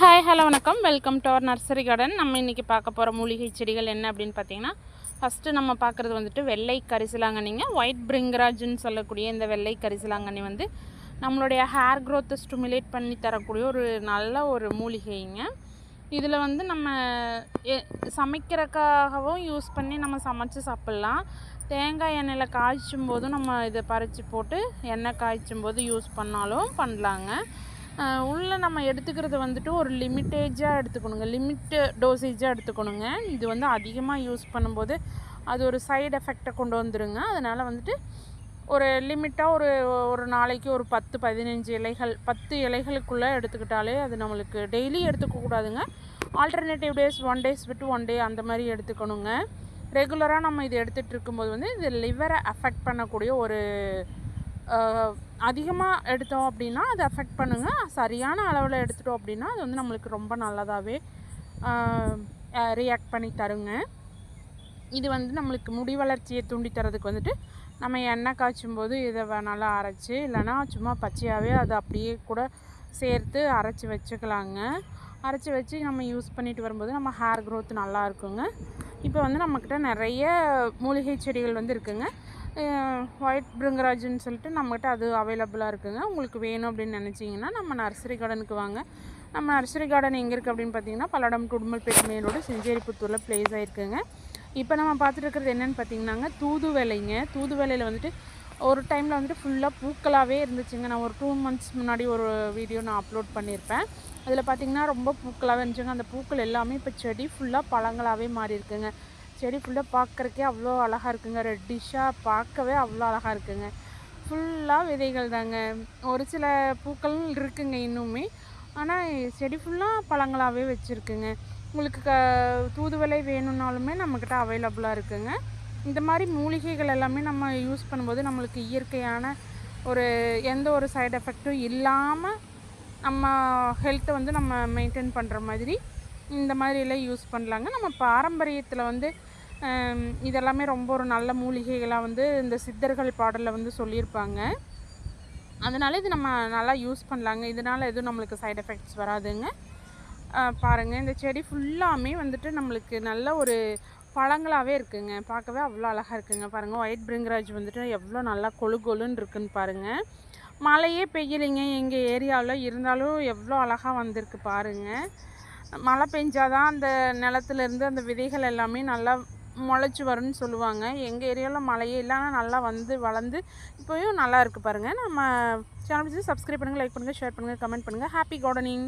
Hi hello வணக்கம். Welcome to our nursery garden. நம்ம இன்றைக்கி பார்க்க போகிற மூலிகை செடிகள் என்ன அப்படின்னு பார்த்தீங்கன்னா, ஃபஸ்ட்டு நம்ம பார்க்குறது வந்துட்டு வெள்ளை கரிசலாங்கண்ணிங்க. ஒயிட் பிரிங்கராஜுன்னு சொல்லக்கூடிய இந்த வெள்ளை கரிசலாங்கண்ணி வந்து நம்மளுடைய ஹேர் க்ரோத்தை ஸ்டிமுலேட் பண்ணி தரக்கூடிய ஒரு நல்ல ஒரு மூலிகைங்க. இதில் வந்து நம்ம சமைக்கிறதுக்காகவும் யூஸ் பண்ணி நம்ம சமைச்சு சாப்பிட்லாம். தேங்காய் எண்ணெயில் காய்ச்சும் போதும் நம்ம இதை பறித்து போட்டு எண்ணெய் காய்ச்சும் போது யூஸ் பண்ணாலும் பண்ணலாங்க. உள்ளே நம்ம எடுத்துக்கிறது வந்துட்டு ஒரு லிமிட்டேஜாக எடுத்துக்கணுங்க, லிமிட்டு டோசேஜாக எடுத்துக்கணுங்க. இது வந்து அதிகமாக யூஸ் பண்ணும்போது அது ஒரு சைடு எஃபெக்டை கொண்டு வந்துடுங்க. அதனால் வந்துட்டு ஒரு லிமிட்டாக ஒரு நாளைக்கு ஒரு 10-15 இலைகள் 10 இலைகளுக்குள்ளே எடுத்துக்கிட்டாலே அது நம்மளுக்கு டெய்லி எடுத்துக்கக்கூடாதுங்க. ஆல்டர்னேட்டிவ் டேஸ் 1 டேஸ் விட்டு 1 டே அந்த மாதிரி எடுத்துக்கணுங்க. ரெகுலராக நம்ம இது எடுத்துகிட்டு இருக்கும்போது வந்து இது லிவரை அஃபெக்ட் பண்ணக்கூடிய ஒரு அதிகமாக எடுத்தோம் அப்படின்னா அது அஃபெக்ட் பண்ணுங்க. சரியான அளவில் எடுத்துட்டோம் அப்படின்னா அது வந்து நம்மளுக்கு ரொம்ப நல்லதாகவே ரியாக்ட் பண்ணி தருங்க. இது வந்து நம்மளுக்கு முடி வளர்ச்சியை தூண்டி தரதுக்கு வந்துட்டு நம்ம எண்ணெய் காய்ச்சும் போது இதை நல்லா அரைச்சி, இல்லைனா சும்மா பச்சையாகவே அதை அப்படியே கூட சேர்த்து அரைச்சி வச்சுக்கலாங்க. அரைச்சி வச்சு நம்ம யூஸ் பண்ணிட்டு வரும்போது நம்ம ஹேர் க்ரோத் நல்லா இருக்குங்க. இப்போ வந்து நம்மக்கிட்ட நிறைய மூலிகை செடிகள் வந்து இருக்குங்க. ஒயிட் பிரிங்கராஜுன்னு சொல்லிட்டு நம்மகிட்ட அது அவைலபிளாக இருக்குங்க. உங்களுக்கு வேணும் அப்படின்னு நினச்சிங்கன்னா நம்ம நர்சரி கார்டனுக்கு வாங்க. நம்ம நர்சரி கார்டன் எங்கே இருக்குது அப்படின்னு பார்த்தீங்கன்னா, பல்லடம் குடும்பல்பேட் மெயின் ரோடு செஞ்சேரிப்புத்தூரில் ப்ளேஸ் ஆகிருக்குங்க. இப்போ நம்ம பார்த்துட்டு இருக்கிறது என்னென்னு பார்த்தீங்கன்னாங்க, தூதுவளைங்க. தூதுவளையில் வந்துட்டு ஒரு டைமில் வந்துட்டு ஃபுல்லாக பூக்களாகவே இருந்துச்சுங்க. நான் ஒரு 2 மந்த்ஸ் முன்னாடி ஒரு வீடியோ நான் அப்லோட் பண்ணியிருப்பேன். அதில் பார்த்திங்கன்னா ரொம்ப பூக்களாகவே இருந்துச்சுங்க. அந்த பூக்கள் எல்லாமே இப்போ செடி ஃபுல்லாக பழங்களாகவே மாறி இருக்குங்க. செடி ஃபுல்லாக பார்க்குறக்கே அவ்வளோ அழகாக இருக்குங்க. ரெட்டிஷாக பார்க்கவே அவ்வளோ அழகாக இருக்குங்க. ஃபுல்லாக விதைகள் தாங்க. ஒரு சில பூக்கள் இருக்குங்க இன்னுமே. ஆனால் செடி ஃபுல்லாக பழங்களாகவே வச்சுருக்குங்க. உங்களுக்கு தூதுவளை வேணும்னாலுமே நம்மக்கிட்ட அவைலபிளாக இருக்குங்க. இந்த மாதிரி மூலிகைகள் எல்லாமே நம்ம யூஸ் பண்ணும்போது நம்மளுக்கு இயற்கையான எந்த ஒரு சைடு எஃபெக்டும் இல்லாமல் நம்ம ஹெல்த்தை வந்து நம்ம மெயின்டைன் பண்ணுற மாதிரி இந்த மாதிரிலாம் யூஸ் பண்ணலாங்க. நம்ம பாரம்பரியத்தில் வந்து இதெல்லாமே ரொம்ப ஒரு நல்ல மூலிகைகளாக வந்து இந்த சித்தர்கள் பாடலில் வந்து சொல்லியிருப்பாங்க. அதனால் இது நம்ம நல்லா யூஸ் பண்ணலாங்க. இதனால் எதுவும் நம்மளுக்கு சைடு எஃபெக்ட்ஸ் வராதுங்க. பாருங்கள், இந்த செடி ஃபுல்லாமே வந்துட்டு நம்மளுக்கு நல்ல ஒரு பழங்களாகவே இருக்குங்க. பார்க்கவே அவ்வளோ அழகாக இருக்குங்க. பாருங்கள், ஒயிட் பிரிங்கராஜ் வந்துட்டு எவ்வளோ நல்லா கொழு கொழுன்னு இருக்குன்னு பாருங்கள். மழையே பெய்யலைங்க எங்கள் ஏரியாவில், இருந்தாலும் எவ்வளோ அழகாக வந்திருக்கு பாருங்கள். மழை பெஞ்சாதான் அந்த நிலத்துலேருந்து அந்த விதைகள் எல்லாமே நல்லா முளைச்சி வரும்னு சொல்லுவாங்க. எங்கள் ஏரியாவில் மழையே இல்லைன்னா நல்லா வந்து வளர்ந்து இப்போயும் நல்லா இருக்குது பாருங்கள். நம்ம சேனல் சப்ஸ்கிரைப் பண்ணுங்கள், லைக் பண்ணுங்கள், ஷேர் பண்ணுங்கள், கமெண்ட் பண்ணுங்கள். Happy gardening.